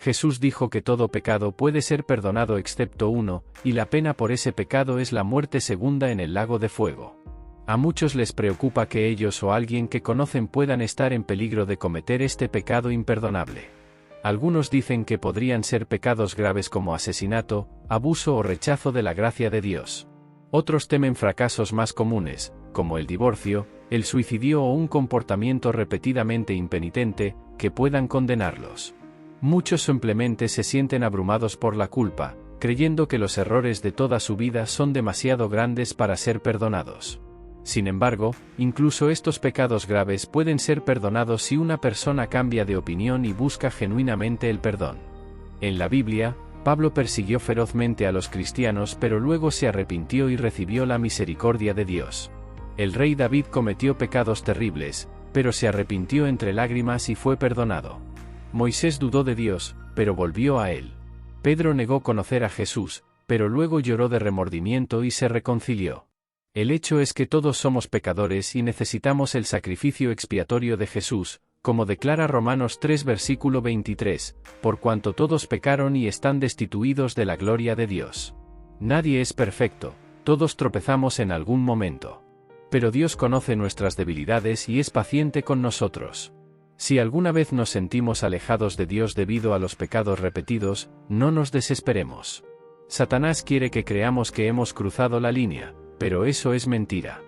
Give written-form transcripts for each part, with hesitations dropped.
Jesús dijo que todo pecado puede ser perdonado excepto uno, y la pena por ese pecado es la muerte segunda en el lago de fuego. A muchos les preocupa que ellos o alguien que conocen puedan estar en peligro de cometer este pecado imperdonable. Algunos dicen que podrían ser pecados graves como asesinato, abuso o rechazo de la gracia de Dios. Otros temen fracasos más comunes, como el divorcio, el suicidio o un comportamiento repetidamente impenitente, que puedan condenarlos. Muchos simplemente se sienten abrumados por la culpa, creyendo que los errores de toda su vida son demasiado grandes para ser perdonados. Sin embargo, incluso estos pecados graves pueden ser perdonados si una persona cambia de opinión y busca genuinamente el perdón. En la Biblia, Pablo persiguió ferozmente a los cristianos pero luego se arrepintió y recibió la misericordia de Dios. El rey David cometió pecados terribles, pero se arrepintió entre lágrimas y fue perdonado. Moisés dudó de Dios, pero volvió a él. Pedro negó conocer a Jesús, pero luego lloró de remordimiento y se reconcilió. El hecho es que todos somos pecadores y necesitamos el sacrificio expiatorio de Jesús, como declara Romanos 3 versículo 23, por cuanto todos pecaron y están destituidos de la gloria de Dios. Nadie es perfecto, todos tropezamos en algún momento. Pero Dios conoce nuestras debilidades y es paciente con nosotros. Si alguna vez nos sentimos alejados de Dios debido a los pecados repetidos, no nos desesperemos. Satanás quiere que creamos que hemos cruzado la línea, pero eso es mentira.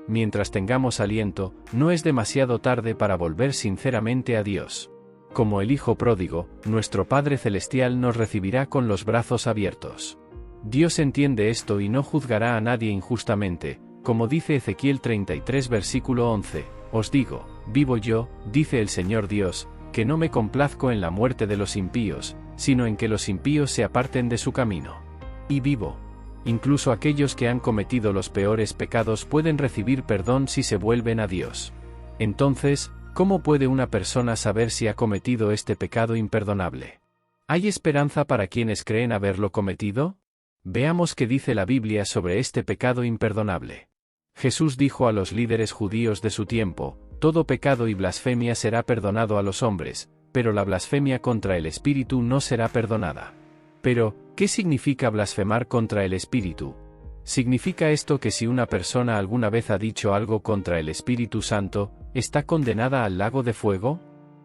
Mientras tengamos aliento, no es demasiado tarde para volver sinceramente a Dios. Como el Hijo pródigo, nuestro Padre Celestial nos recibirá con los brazos abiertos. Dios entiende esto y no juzgará a nadie injustamente, como dice Ezequiel 33 versículo 11, os digo, vivo yo, dice el Señor Dios, que no me complazco en la muerte de los impíos, sino en que los impíos se aparten de su camino. Y vivo. Incluso aquellos que han cometido los peores pecados pueden recibir perdón si se vuelven a Dios. Entonces, ¿cómo puede una persona saber si ha cometido este pecado imperdonable? ¿Hay esperanza para quienes creen haberlo cometido? Veamos qué dice la Biblia sobre este pecado imperdonable. Jesús dijo a los líderes judíos de su tiempo, todo pecado y blasfemia será perdonado a los hombres, pero la blasfemia contra el Espíritu no será perdonada. Pero, ¿qué significa blasfemar contra el Espíritu? ¿Significa esto que si una persona alguna vez ha dicho algo contra el Espíritu Santo, está condenada al lago de fuego?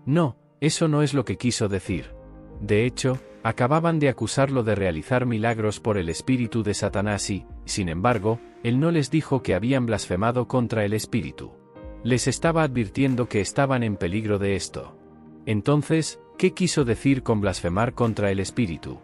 No, eso no es lo que quiso decir. De hecho, acababan de acusarlo de realizar milagros por el espíritu de Satanás y, sin embargo, él no les dijo que habían blasfemado contra el Espíritu. Les estaba advirtiendo que estaban en peligro de esto. Entonces, ¿qué quiso decir con blasfemar contra el Espíritu?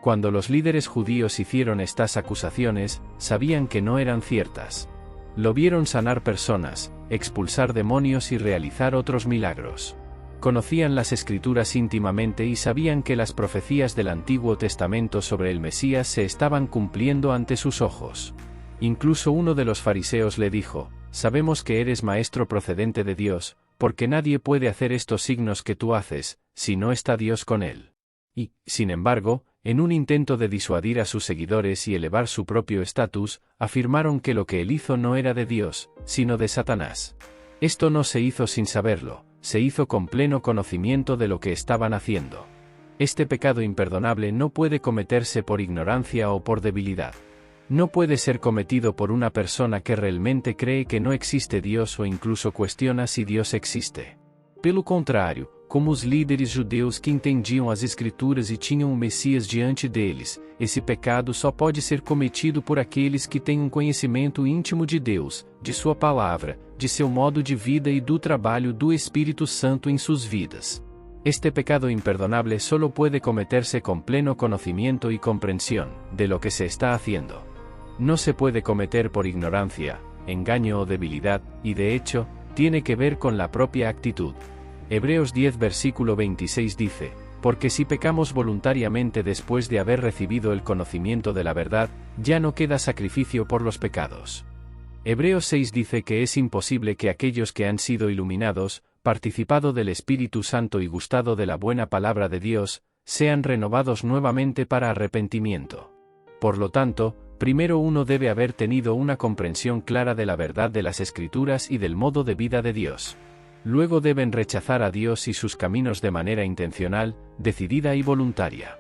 Cuando los líderes judíos hicieron estas acusaciones, sabían que no eran ciertas. Lo vieron sanar personas, expulsar demonios y realizar otros milagros. Conocían las Escrituras íntimamente y sabían que las profecías del Antiguo Testamento sobre el Mesías se estaban cumpliendo ante sus ojos. Incluso uno de los fariseos le dijo, sabemos que eres maestro procedente de Dios, porque nadie puede hacer estos signos que tú haces, si no está Dios con él. Y, sin embargo, en un intento de disuadir a sus seguidores y elevar su propio estatus, afirmaron que lo que él hizo no era de Dios, sino de Satanás. Esto no se hizo sin saberlo, se hizo con pleno conocimiento de lo que estaban haciendo. Este pecado imperdonable no puede cometerse por ignorancia o por debilidad. No puede ser cometido por una persona que realmente cree que no existe Dios o incluso cuestiona si Dios existe. Pelo contrário, como os líderes judeus que entendiam as Escrituras e tinham o Messias diante deles, esse pecado só pode ser cometido por aqueles que têm um conhecimento íntimo de Deus, de sua palavra, de seu modo de vida e do trabalho do Espírito Santo em suas vidas. Este pecado imperdonable solo puede cometerse con pleno conocimiento y comprensión de lo que se está haciendo. No se puede cometer por ignorancia, engaño o debilidad, y de hecho, tiene que ver con la propia actitud. Hebreos 10 versículo 26 dice, porque si pecamos voluntariamente después de haber recibido el conocimiento de la verdad, ya no queda sacrificio por los pecados. Hebreos 6 dice que es imposible que aquellos que han sido iluminados, participado del Espíritu Santo y gustado de la buena palabra de Dios, sean renovados nuevamente para arrepentimiento. Por lo tanto, primero uno debe haber tenido una comprensión clara de la verdad de las Escrituras y del modo de vida de Dios. Luego deben rechazar a Dios y sus caminos de manera intencional, decidida y voluntaria.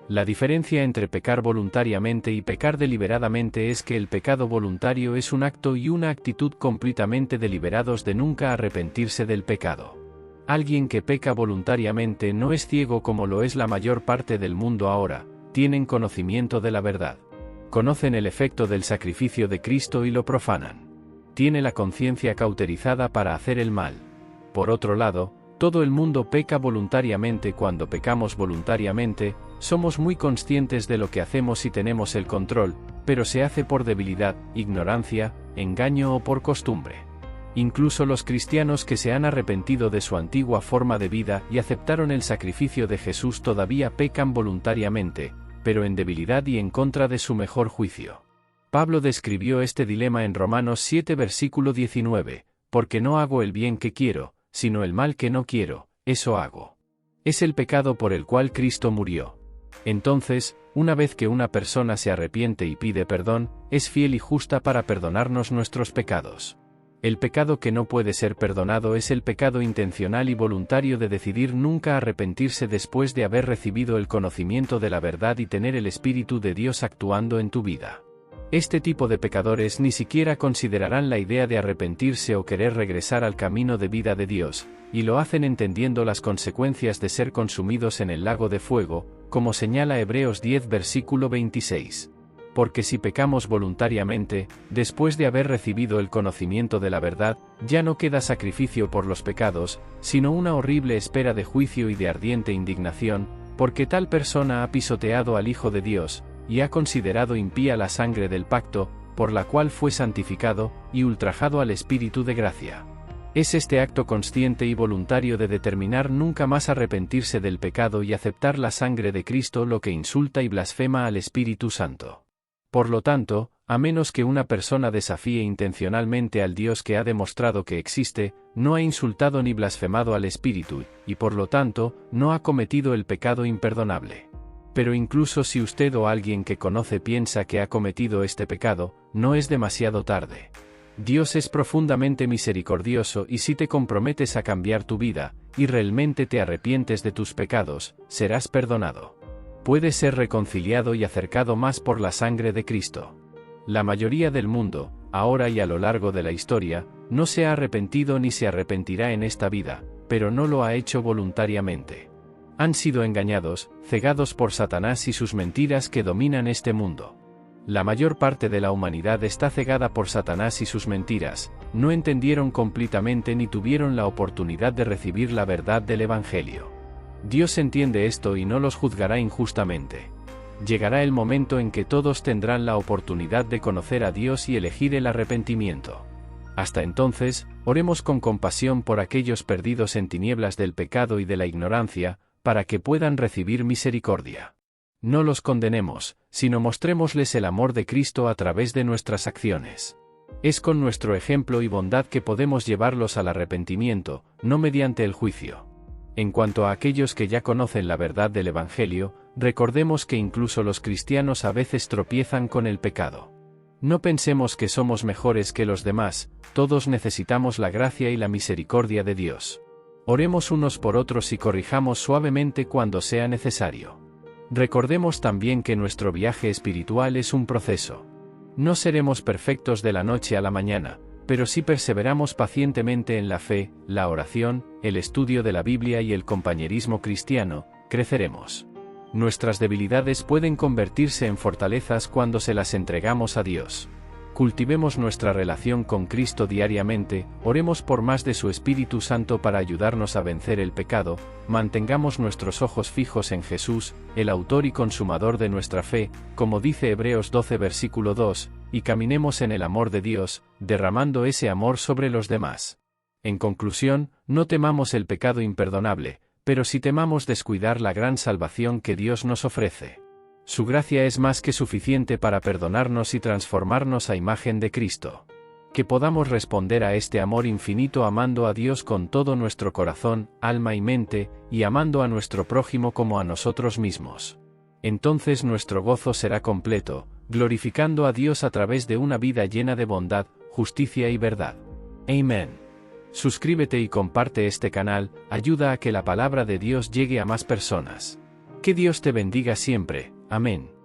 La diferencia entre pecar voluntariamente y pecar deliberadamente es que el pecado voluntario es un acto y una actitud completamente deliberados de nunca arrepentirse del pecado. Alguien que peca voluntariamente no es ciego como lo es la mayor parte del mundo ahora, tienen conocimiento de la verdad. Conocen el efecto del sacrificio de Cristo y lo profanan. Tiene la conciencia cauterizada para hacer el mal. Por otro lado, todo el mundo peca voluntariamente. Cuando pecamos voluntariamente, somos muy conscientes de lo que hacemos y tenemos el control, pero se hace por debilidad, ignorancia, engaño o por costumbre. Incluso los cristianos que se han arrepentido de su antigua forma de vida y aceptaron el sacrificio de Jesús todavía pecan voluntariamente, pero en debilidad y en contra de su mejor juicio. Pablo describió este dilema en Romanos 7 versículo 19, porque no hago el bien que quiero, sino el mal que no quiero, eso hago. Es el pecado por el cual Cristo murió. Entonces, una vez que una persona se arrepiente y pide perdón, es fiel y justa para perdonarnos nuestros pecados. El pecado que no puede ser perdonado es el pecado intencional y voluntario de decidir nunca arrepentirse después de haber recibido el conocimiento de la verdad y tener el Espíritu de Dios actuando en tu vida. Este tipo de pecadores ni siquiera considerarán la idea de arrepentirse o querer regresar al camino de vida de Dios, y lo hacen entendiendo las consecuencias de ser consumidos en el lago de fuego, como señala Hebreos 10 versículo 26. Porque si pecamos voluntariamente, después de haber recibido el conocimiento de la verdad, ya no queda sacrificio por los pecados, sino una horrible espera de juicio y de ardiente indignación, porque tal persona ha pisoteado al Hijo de Dios, y ha considerado impía la sangre del pacto, por la cual fue santificado, y ultrajado al Espíritu de gracia. Es este acto consciente y voluntario de determinar nunca más arrepentirse del pecado y aceptar la sangre de Cristo lo que insulta y blasfema al Espíritu Santo. Por lo tanto, a menos que una persona desafíe intencionalmente al Dios que ha demostrado que existe, no ha insultado ni blasfemado al Espíritu, y por lo tanto, no ha cometido el pecado imperdonable. Pero incluso si usted o alguien que conoce piensa que ha cometido este pecado, no es demasiado tarde. Dios es profundamente misericordioso y si te comprometes a cambiar tu vida, y realmente te arrepientes de tus pecados, serás perdonado. Puedes ser reconciliado y acercado más por la sangre de Cristo. La mayoría del mundo, ahora y a lo largo de la historia, no se ha arrepentido ni se arrepentirá en esta vida, pero no lo ha hecho voluntariamente. Han sido engañados, cegados por Satanás y sus mentiras que dominan este mundo. La mayor parte de la humanidad está cegada por Satanás y sus mentiras, no entendieron completamente ni tuvieron la oportunidad de recibir la verdad del Evangelio. Dios entiende esto y no los juzgará injustamente. Llegará el momento en que todos tendrán la oportunidad de conocer a Dios y elegir el arrepentimiento. Hasta entonces, oremos con compasión por aquellos perdidos en tinieblas del pecado y de la ignorancia, para que puedan recibir misericordia. No los condenemos, sino mostrémosles el amor de Cristo a través de nuestras acciones. Es con nuestro ejemplo y bondad que podemos llevarlos al arrepentimiento, no mediante el juicio. En cuanto a aquellos que ya conocen la verdad del Evangelio, recordemos que incluso los cristianos a veces tropiezan con el pecado. No pensemos que somos mejores que los demás, todos necesitamos la gracia y la misericordia de Dios. Oremos unos por otros y corrijamos suavemente cuando sea necesario. Recordemos también que nuestro viaje espiritual es un proceso. No seremos perfectos de la noche a la mañana, pero si perseveramos pacientemente en la fe, la oración, el estudio de la Biblia y el compañerismo cristiano, creceremos. Nuestras debilidades pueden convertirse en fortalezas cuando se las entregamos a Dios. Cultivemos nuestra relación con Cristo diariamente, oremos por más de su Espíritu Santo para ayudarnos a vencer el pecado, mantengamos nuestros ojos fijos en Jesús, el autor y consumador de nuestra fe, como dice Hebreos 12 versículo 2, y caminemos en el amor de Dios, derramando ese amor sobre los demás. En conclusión, no temamos el pecado imperdonable, pero sí temamos descuidar la gran salvación que Dios nos ofrece. Su gracia es más que suficiente para perdonarnos y transformarnos a imagen de Cristo. Que podamos responder a este amor infinito amando a Dios con todo nuestro corazón, alma y mente, y amando a nuestro prójimo como a nosotros mismos. Entonces nuestro gozo será completo, glorificando a Dios a través de una vida llena de bondad, justicia y verdad. Amén. Suscríbete y comparte este canal, ayuda a que la palabra de Dios llegue a más personas. Que Dios te bendiga siempre. Amén.